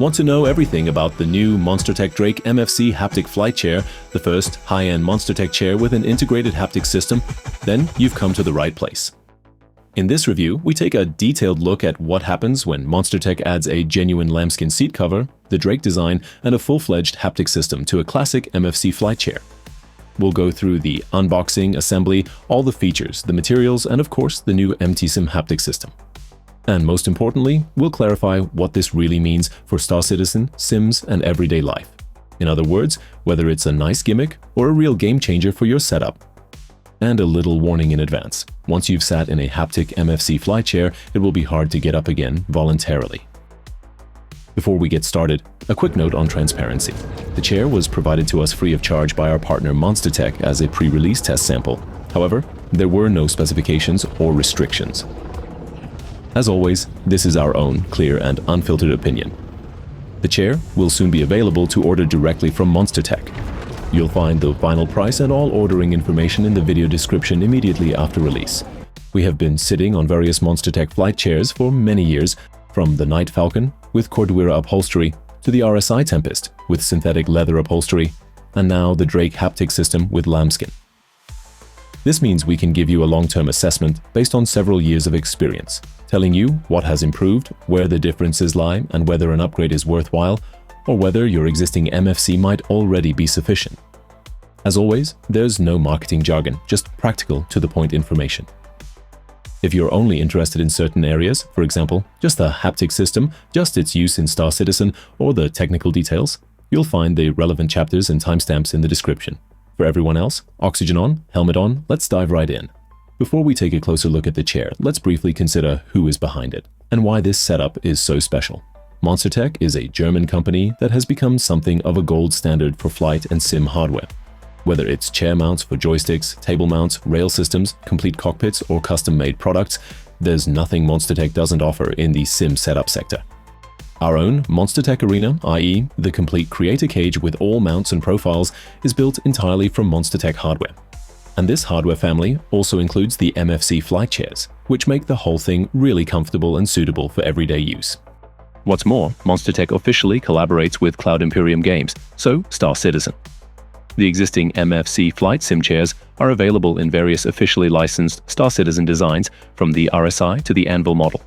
Want to know everything about the new Monstertech Drake MFC Haptic Flight Chair, the first high-end Monstertech chair with an integrated haptic system? Then you've come to the right place. In this review, we take a detailed look at what happens when Monstertech adds a genuine lambskin seat cover, the Drake design, and a full-fledged haptic system to a classic MFC flight chair. We'll go through the unboxing, assembly, all the features, the materials, and of course, the new MTSIM haptic system. And most importantly, we'll clarify what this really means for Star Citizen, Sims, and everyday life. In other words, whether it's a nice gimmick or a real game changer for your setup. And a little warning in advance. Once you've sat in a Haptic MFC flight chair, it will be hard to get up again voluntarily. Before we get started, a quick note on transparency. The chair was provided to us free of charge by our partner Monstertech as a pre-release test sample. However, there were no specifications or restrictions. As always, this is our own clear and unfiltered opinion. The chair will soon be available to order directly from Monstertech. You'll find the final price and all ordering information in the video description immediately after release. We have been sitting on various Monstertech flight chairs for many years, from the Night Falcon with Cordura upholstery to the RSI Tempest with synthetic leather upholstery, and now the Drake haptic system with lambskin. This means we can give you a long-term assessment based on several years of experience, telling you what has improved, where the differences lie, and whether an upgrade is worthwhile, or whether your existing MFC might already be sufficient. As always, there's no marketing jargon, just practical to-the-point information. If you're only interested in certain areas, for example, just the haptic system, just its use in Star Citizen, or the technical details, you'll find the relevant chapters and timestamps in the description. For everyone else, oxygen on, helmet on, let's dive right in. Before we take a closer look at the chair, let's briefly consider who is behind it and why this setup is so special. Monstertech is a German company that has become something of a gold standard for flight and sim hardware. Whether it's chair mounts for joysticks, table mounts, rail systems, complete cockpits, or custom-made products, there's nothing Monstertech doesn't offer in the sim setup sector. Our own Monstertech Arena, i.e. the complete creator cage with all mounts and profiles, is built entirely from Monstertech hardware. And this hardware family also includes the MFC flight chairs, which make the whole thing really comfortable and suitable for everyday use. What's more, Monstertech officially collaborates with Cloud Imperium Games, so Star Citizen. The existing MFC flight sim chairs are available in various officially licensed Star Citizen designs, from the RSI to the Anvil model.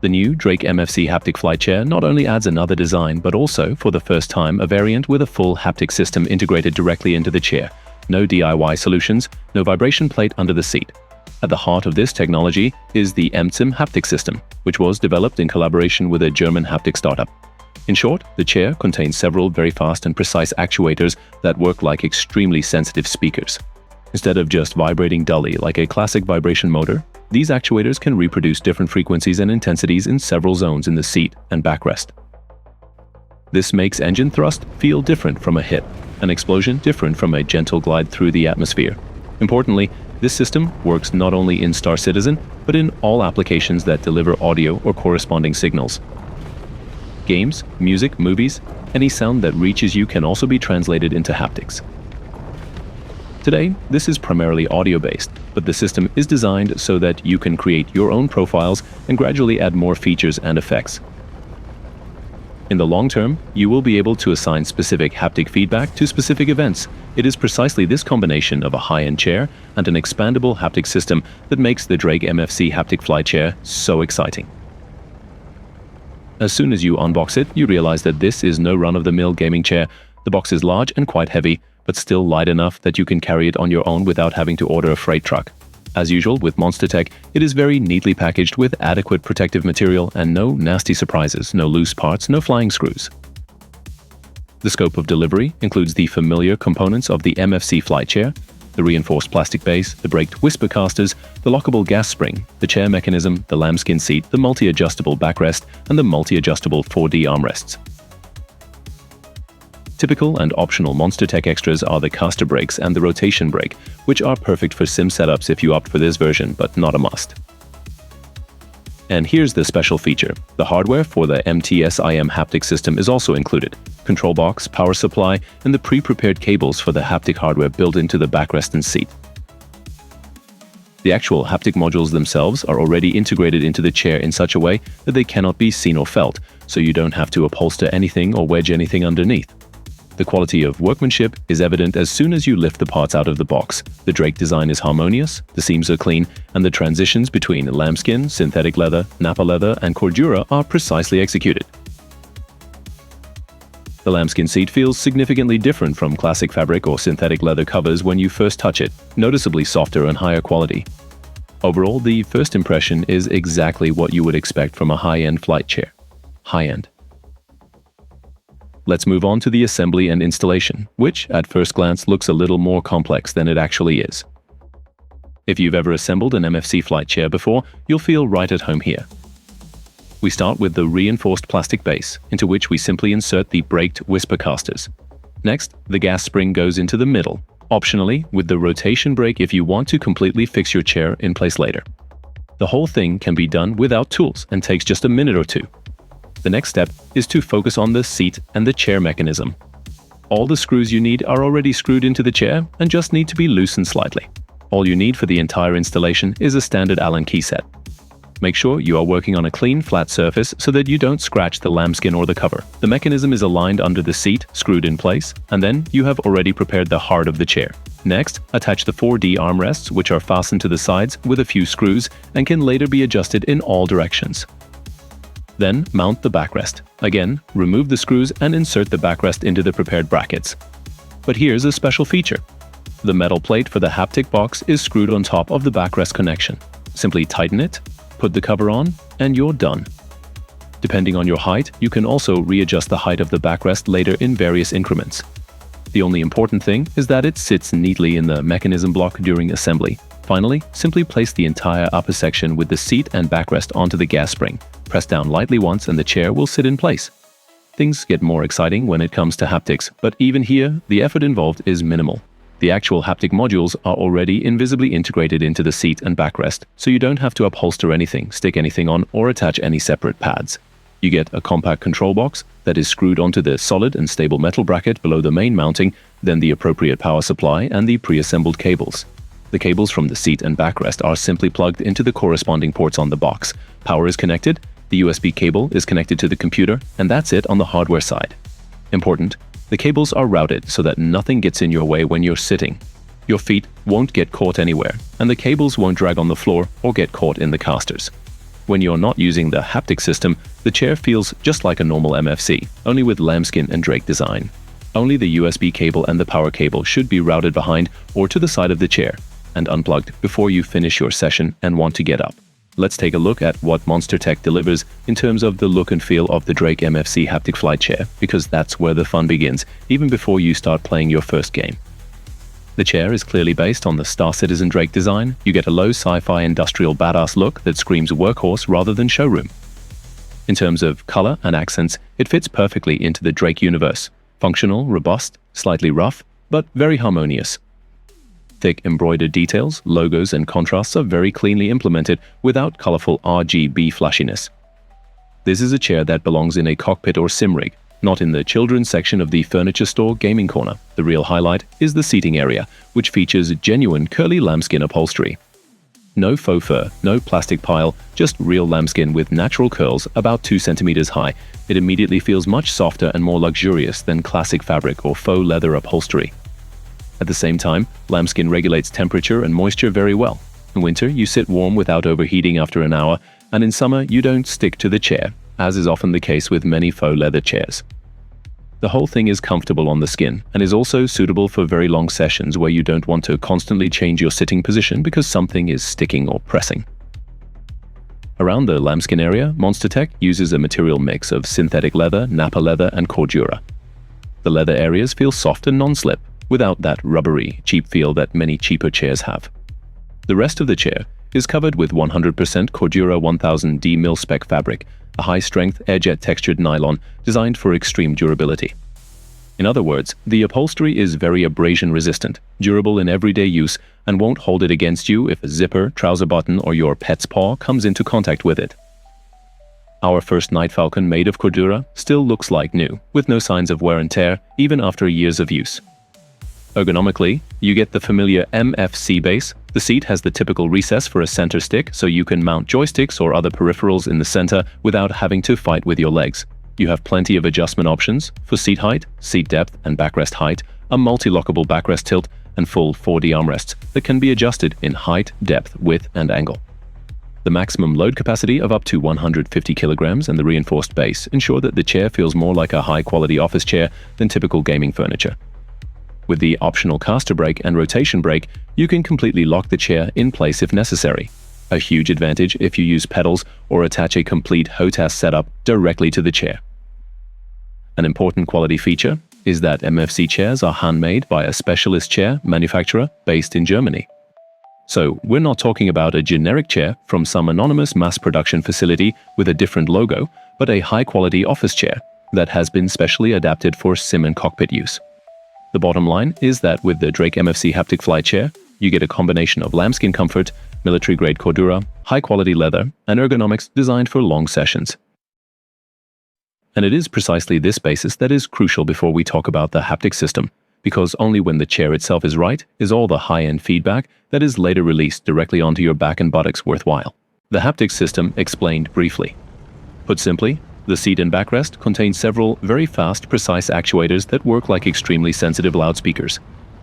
The new Drake MFC Haptic Flight Chair not only adds another design, but also, for the first time, a variant with a full haptic system integrated directly into the chair. No DIY solutions, no vibration plate under the seat. At the heart of this technology is the MTSIM haptic system, which was developed in collaboration with a German haptic startup. In short, the chair contains several very fast and precise actuators that work like extremely sensitive speakers. Instead of just vibrating dully like a classic vibration motor, these actuators can reproduce different frequencies and intensities in several zones in the seat and backrest. This makes engine thrust feel different from a hit, an explosion different from a gentle glide through the atmosphere. Importantly, this system works not only in Star Citizen, but in all applications that deliver audio or corresponding signals. Games, music, movies, any sound that reaches you can also be translated into haptics. Today, this is primarily audio-based, but the system is designed so that you can create your own profiles and gradually add more features and effects. In the long term, you will be able to assign specific haptic feedback to specific events. It is precisely this combination of a high-end chair and an expandable haptic system that makes the Drake MFC Haptic Flight Chair so exciting. As soon as you unbox it, you realize that this is no run-of-the-mill gaming chair. The box is large and quite heavy, but still light enough that you can carry it on your own without having to order a freight truck. As usual with Monstertech, it is very neatly packaged with adequate protective material and no nasty surprises, no loose parts, no flying screws. The scope of delivery includes the familiar components of the MFC flight chair, the reinforced plastic base, the braked whisper casters, the lockable gas spring, the chair mechanism, the lambskin seat, the multi-adjustable backrest, and the multi-adjustable 4D armrests. Typical and optional Monstertech extras are the caster brakes and the rotation brake, which are perfect for sim setups if you opt for this version, but not a must. And here's the special feature. The hardware for the MTSIM haptic system is also included. Control box, power supply, and the pre-prepared cables for the haptic hardware built into the backrest and seat. The actual Haptik modules themselves are already integrated into the chair in such a way that they cannot be seen or felt, so you don't have to upholster anything or wedge anything underneath. The quality of workmanship is evident as soon as you lift the parts out of the box. The Drake design is harmonious, the seams are clean, and the transitions between lambskin, synthetic leather, nappa leather, and Cordura are precisely executed. The lambskin seat feels significantly different from classic fabric or synthetic leather covers when you first touch it, noticeably softer and higher quality. Overall, the first impression is exactly what you would expect from a high-end flight chair. High-end. Let's move on to the assembly and installation, which, at first glance, looks a little more complex than it actually is. If you've ever assembled an MFC flight chair before, you'll feel right at home here. We start with the reinforced plastic base, into which we simply insert the braked whisper casters. Next, the gas spring goes into the middle, optionally with the rotation brake if you want to completely fix your chair in place later. The whole thing can be done without tools and takes just a minute or two. The next step is to focus on the seat and the chair mechanism. All the screws you need are already screwed into the chair and just need to be loosened slightly. All you need for the entire installation is a standard Allen key set. Make sure you are working on a clean, flat surface so that you don't scratch the lambskin or the cover. The mechanism is aligned under the seat, screwed in place, and then you have already prepared the heart of the chair. Next, attach the 4D armrests, which are fastened to the sides with a few screws and can later be adjusted in all directions. Then, mount the backrest. Again, remove the screws and insert the backrest into the prepared brackets. But here's a special feature. The metal plate for the Haptik box is screwed on top of the backrest connection. Simply tighten it, put the cover on, and you're done. Depending on your height, you can also readjust the height of the backrest later in various increments. The only important thing is that it sits neatly in the mechanism block during assembly. Finally, simply place the entire upper section with the seat and backrest onto the gas spring. Press down lightly once and the chair will sit in place. Things get more exciting when it comes to haptics, but even here, the effort involved is minimal. The actual Haptik modules are already invisibly integrated into the seat and backrest, so you don't have to upholster anything, stick anything on, or attach any separate pads. You get a compact control box that is screwed onto the solid and stable metal bracket below the main mounting, then the appropriate power supply and the pre-assembled cables. The cables from the seat and backrest are simply plugged into the corresponding ports on the box. Power is connected, the USB cable is connected to the computer, and that's it on the hardware side. Important, the cables are routed so that nothing gets in your way when you're sitting. Your feet won't get caught anywhere, and the cables won't drag on the floor or get caught in the casters. When you're not using the Haptik system, the chair feels just like a normal MFC, only with lambskin and Drake design. Only the USB cable and the power cable should be routed behind or to the side of the chair and unplugged before you finish your session and want to get up. Let's take a look at what Monstertech delivers in terms of the look and feel of the Drake MFC Haptik flight chair, because that's where the fun begins, even before you start playing your first game. The chair is clearly based on the Star Citizen Drake design. You get a low sci-fi industrial badass look that screams workhorse rather than showroom. In terms of color and accents, it fits perfectly into the Drake universe. Functional, robust, slightly rough, but very harmonious. Thick embroidered details, logos, and contrasts are very cleanly implemented without colorful RGB flashiness. This is a chair that belongs in a cockpit or sim rig, not in the children's section of the furniture store gaming corner. The real highlight is the seating area, which features genuine curly lambskin upholstery. No faux fur, no plastic pile, just real lambskin with natural curls about 2 centimeters high. It immediately feels much softer and more luxurious than classic fabric or faux leather upholstery. At the same time, lambskin regulates temperature and moisture very well. In winter, you sit warm without overheating after an hour, and in summer, you don't stick to the chair, as is often the case with many faux leather chairs. The whole thing is comfortable on the skin and is also suitable for very long sessions where you don't want to constantly change your sitting position because something is sticking or pressing. Around the lambskin area, Monstertech uses a material mix of synthetic leather, nappa leather, and Cordura. The leather areas feel soft and non-slip, without that rubbery, cheap feel that many cheaper chairs have. The rest of the chair is covered with 100% Cordura 1000D mil-spec fabric, a high-strength, air-jet textured nylon designed for extreme durability. In other words, the upholstery is very abrasion-resistant, durable in everyday use, and won't hold it against you if a zipper, trouser button, or your pet's paw comes into contact with it. Our first Night Falcon made of Cordura still looks like new, with no signs of wear and tear, even after years of use. Ergonomically, you get the familiar MFC base The seat has the typical recess for a center stick, so you can mount joysticks or other peripherals in the center without having to fight with your legs. You have plenty of adjustment options for seat height, seat depth and backrest height, a multi-lockable backrest tilt, and full 4D armrests that can be adjusted in height, depth, width, and angle. The maximum load capacity of up to 150 kilograms and the reinforced base ensure that the chair feels more like a high-quality office chair than typical gaming furniture. With the optional caster brake and rotation brake, you can completely lock the chair in place if necessary. A huge advantage if you use pedals or attach a complete HOTAS setup directly to the chair. An important quality feature is that MFC chairs are handmade by a specialist chair manufacturer based in Germany. So we're not talking about a generic chair from some anonymous mass production facility with a different logo, but a high-quality office chair that has been specially adapted for sim and cockpit use. The bottom line is that with the Drake MFC Haptic Flight Chair, you get a combination of lambskin comfort, military-grade Cordura, high-quality leather, and ergonomics designed for long sessions. And it is precisely this basis that is crucial before we talk about the haptic system, because only when the chair itself is right is all the high-end feedback that is later released directly onto your back and buttocks worthwhile. The haptic system explained briefly. Put simply, the seat and backrest contain several very fast, precise actuators that work like extremely sensitive loudspeakers.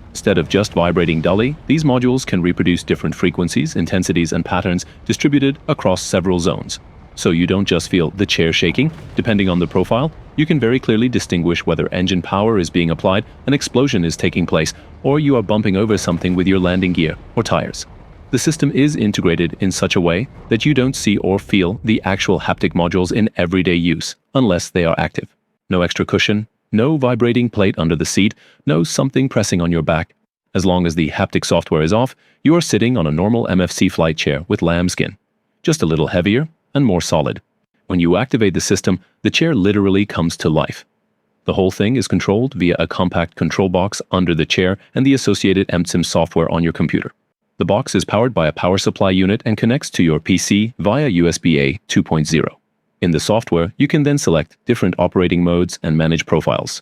Instead of just vibrating dully, these modules can reproduce different frequencies, intensities, and patterns distributed across several zones. So you don't just feel the chair shaking. Depending on the profile, you can very clearly distinguish whether engine power is being applied, an explosion is taking place, or you are bumping over something with your landing gear or tires. The system is integrated in such a way that you don't see or feel the actual haptic modules in everyday use, unless they are active. No extra cushion, no vibrating plate under the seat, no something pressing on your back. As long as the haptic software is off, you are sitting on a normal MFC flight chair with lambskin, just a little heavier and more solid. When you activate the system, the chair literally comes to life. The whole thing is controlled via a compact control box under the chair and the associated MTSIM software on your computer. The box is powered by a power supply unit and connects to your PC via USB-A 2.0. In the software, you can then select different operating modes and manage profiles.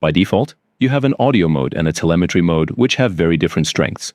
By default, you have an audio mode and a telemetry mode which have very different strengths.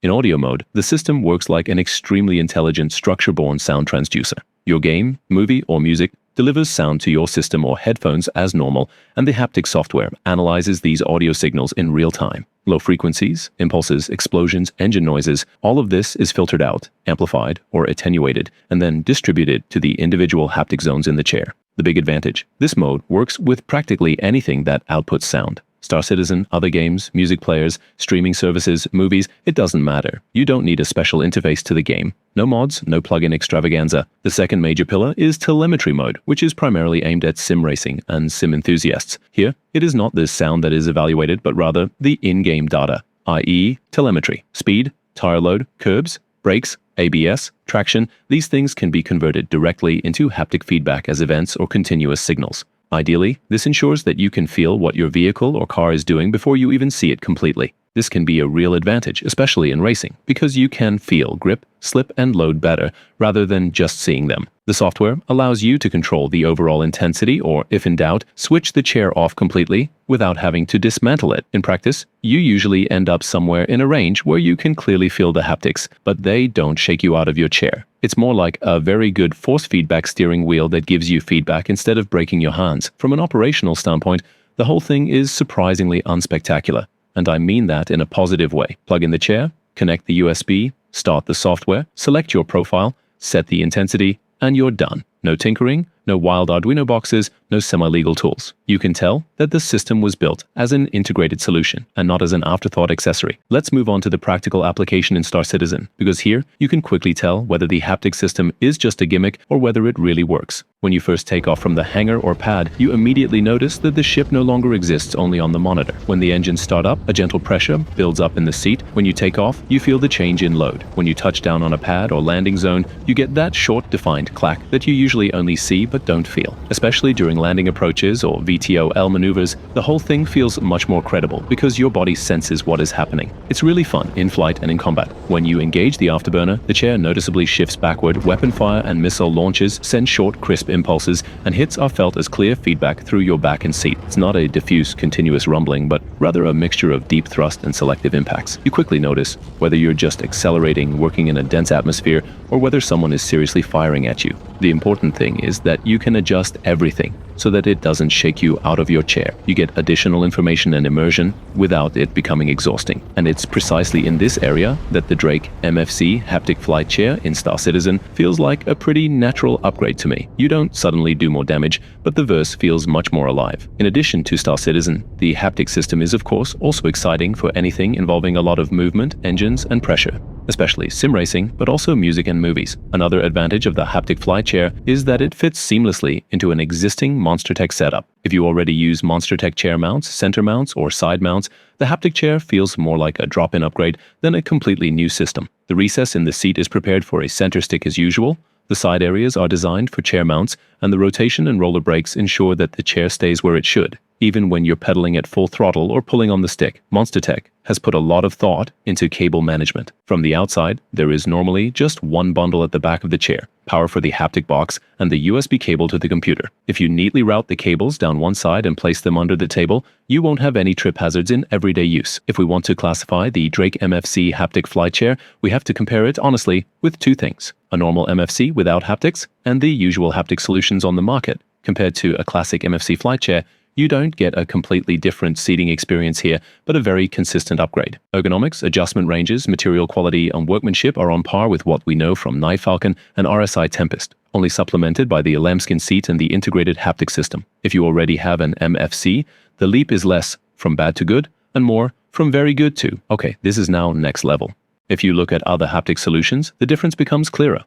In audio mode, the system works like an extremely intelligent structure-born sound transducer. Your game, movie, or music delivers sound to your system or headphones as normal, and the haptic software analyzes these audio signals in real time. Low frequencies, impulses, explosions, engine noises, all of this is filtered out, amplified, or attenuated, and then distributed to the individual haptic zones in the chair. The big advantage: this mode works with practically anything that outputs sound. Star Citizen, other games, music players, streaming services, movies, it doesn't matter. You don't need a special interface to the game. No mods, no plugin extravaganza. The second major pillar is telemetry mode, which is primarily aimed at sim racing and sim enthusiasts. Here, it is not the sound that is evaluated, but rather the in-game data, i.e. telemetry, speed, tire load, curbs, brakes, ABS, traction. These things can be converted directly into haptic feedback as events or continuous signals. Ideally, this ensures that you can feel what your vehicle or car is doing before you even see it completely. This can be a real advantage, especially in racing, because you can feel grip, slip, and load better rather than just seeing them. The software allows you to control the overall intensity or, if in doubt, switch the chair off completely without having to dismantle it. In practice, you usually end up somewhere in a range where you can clearly feel the haptics, but they don't shake you out of your chair. It's more like a very good force feedback steering wheel that gives you feedback instead of breaking your hands. From an operational standpoint, the whole thing is surprisingly unspectacular. And I mean that in a positive way. Plug in the chair, connect the USB, start the software, select your profile, set the intensity, and you're done. No tinkering, no wild Arduino boxes, no semi-legal tools. You can tell that the system was built as an integrated solution and not as an afterthought accessory. Let's move on to the practical application in Star Citizen, because here you can quickly tell whether the haptic system is just a gimmick or whether it really works. When you first take off from the hangar or pad, you immediately notice that the ship no longer exists only on the monitor. When the engines start up, a gentle pressure builds up in the seat. When you take off, you feel the change in load. When you touch down on a pad or landing zone, you get that short, defined clack that you usually only see but don't feel. Especially during landing approaches or VTOL maneuvers, the whole thing feels much more credible because your body senses what is happening. It's really fun in flight and in combat. When you engage the afterburner, the chair noticeably shifts backward, weapon fire and missile launches send short, crisp impulses, and hits are felt as clear feedback through your back and seat. It's not a diffuse, continuous rumbling, but rather a mixture of deep thrust and selective impacts. You quickly notice whether you're just accelerating, working in a dense atmosphere, or whether someone is seriously firing at you. The important thing is that you can adjust everything so that it doesn't shake you out of your chair. You get additional information and immersion without it becoming exhausting. And it's precisely in this area that the Drake MFC Haptic Flight Chair in Star Citizen feels like a pretty natural upgrade to me. You don't suddenly do more damage, but the verse feels much more alive. In addition to Star Citizen, the haptic system is of course also exciting for anything involving a lot of movement, engines, and pressure, especially sim racing, but also music and movies. Another advantage of the Haptic Flight Chair is that it fits seamlessly into an existing Monstertech setup. If you already use Monstertech chair mounts, center mounts, or side mounts, the Haptic Chair feels more like a drop-in upgrade than a completely new system. The recess in the seat is prepared for a center stick as usual, the side areas are designed for chair mounts, and the rotation and roller brakes ensure that the chair stays where it should, even when you're pedaling at full throttle or pulling on the stick. Monstertech has put a lot of thought into cable management. From the outside, there is normally just one bundle at the back of the chair, power for the haptic box, and the USB cable to the computer. If you neatly route the cables down one side and place them under the table, you won't have any trip hazards in everyday use. If we want to classify the Drake MFC Haptic Flight Chair, we have to compare it, honestly, with two things: a normal MFC without haptics and the usual haptic solutions on the market. Compared to a classic MFC flight chair, you don't get a completely different seating experience here, but a very consistent upgrade. Ergonomics, adjustment ranges, material quality, and workmanship are on par with what we know from Falcon and RSI Tempest, only supplemented by the lambskin seat and the integrated haptic system. If you already have an MFC, the leap is less from bad to good and more from very good to, okay, this is now next level. If you look at other haptic solutions, the difference becomes clearer.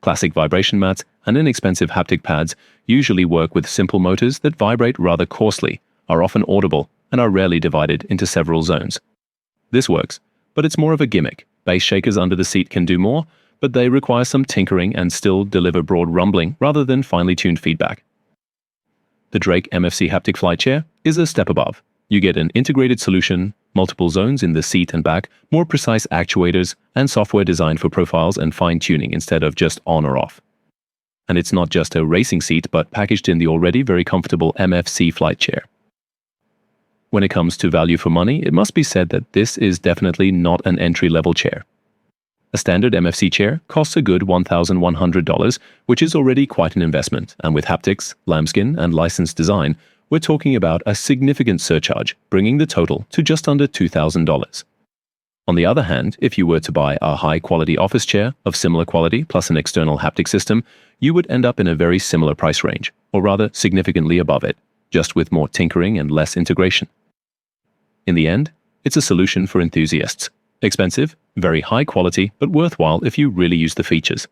Classic vibration mats and inexpensive haptic pads usually work with simple motors that vibrate rather coarsely, are often audible, and are rarely divided into several zones. This works, but it's more of a gimmick. Bass shakers under the seat can do more, but they require some tinkering and still deliver broad rumbling rather than finely tuned feedback. The Drake MFC Haptic Flight Chair is a step above. You get an integrated solution, multiple zones in the seat and back, more precise actuators, and software designed for profiles and fine-tuning instead of just on or off. And it's not just a racing seat, but packaged in the already very comfortable MFC flight chair. When it comes to value for money, it must be said that this is definitely not an entry-level chair. A standard MFC chair costs a good $1,100, which is already quite an investment, and with haptics, lambskin, and licensed design, we're talking about a significant surcharge, bringing the total to just under $2,000. On the other hand, if you were to buy a high-quality office chair of similar quality plus an external haptic system, you would end up in a very similar price range, or rather significantly above it, just with more tinkering and less integration. In the end, it's a solution for enthusiasts. Expensive, very high quality, but worthwhile if you really use the features.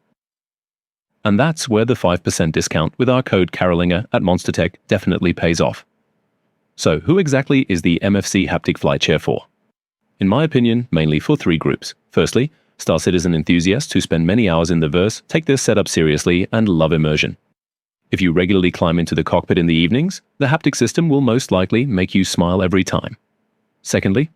And that's where the 5% discount with our code Karolinger at Monstertech definitely pays off. So who exactly is the MFC Haptic Flight Chair for? In my opinion, mainly for three groups. Firstly, Star Citizen enthusiasts who spend many hours in the verse, take their setup seriously, and love immersion. If you regularly climb into the cockpit in the evenings, the haptic system will most likely make you smile every time. Secondly,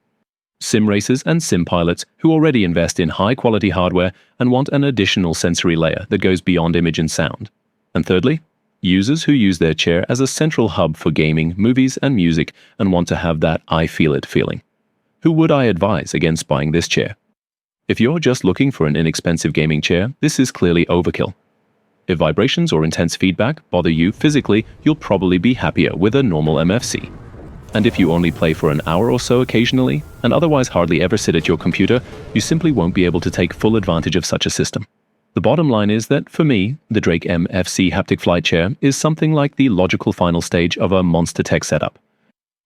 sim racers and sim pilots who already invest in high-quality hardware and want an additional sensory layer that goes beyond image and sound. And thirdly, users who use their chair as a central hub for gaming, movies, and music and want to have that I feel it feeling. Who would I advise against buying this chair? If you're just looking for an inexpensive gaming chair, this is clearly overkill. If vibrations or intense feedback bother you physically, you'll probably be happier with a normal MFC. And if you only play for an hour or so occasionally, and otherwise hardly ever sit at your computer, you simply won't be able to take full advantage of such a system. The bottom line is that, for me, the Drake MFC Haptic Flight Chair is something like the logical final stage of a Monstertech setup.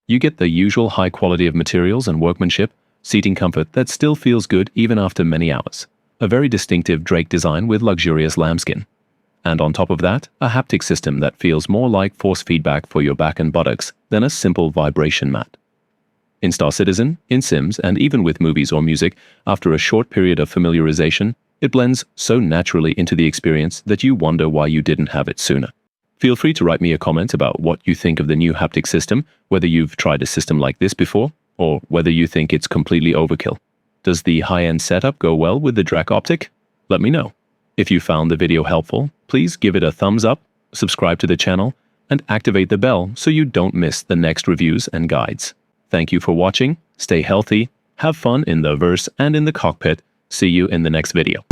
You get the usual high quality of materials and workmanship, seating comfort that still feels good even after many hours, a very distinctive Drake design with luxurious lambskin. And on top of that, a haptic system that feels more like force feedback for your back and buttocks than a simple vibration mat. In Star Citizen, in Sims, and even with movies or music, after a short period of familiarization, it blends so naturally into the experience that you wonder why you didn't have it sooner. Feel free to write me a comment about what you think of the new Haptic system, whether you've tried a system like this before, or whether you think it's completely overkill. Does the high-end setup go well with the Drek optic? Let me know. If you found the video helpful, please give it a thumbs up, subscribe to the channel, and activate the bell so you don't miss the next reviews and guides. Thank you for watching, stay healthy, have fun in the verse and in the cockpit. See you in the next video.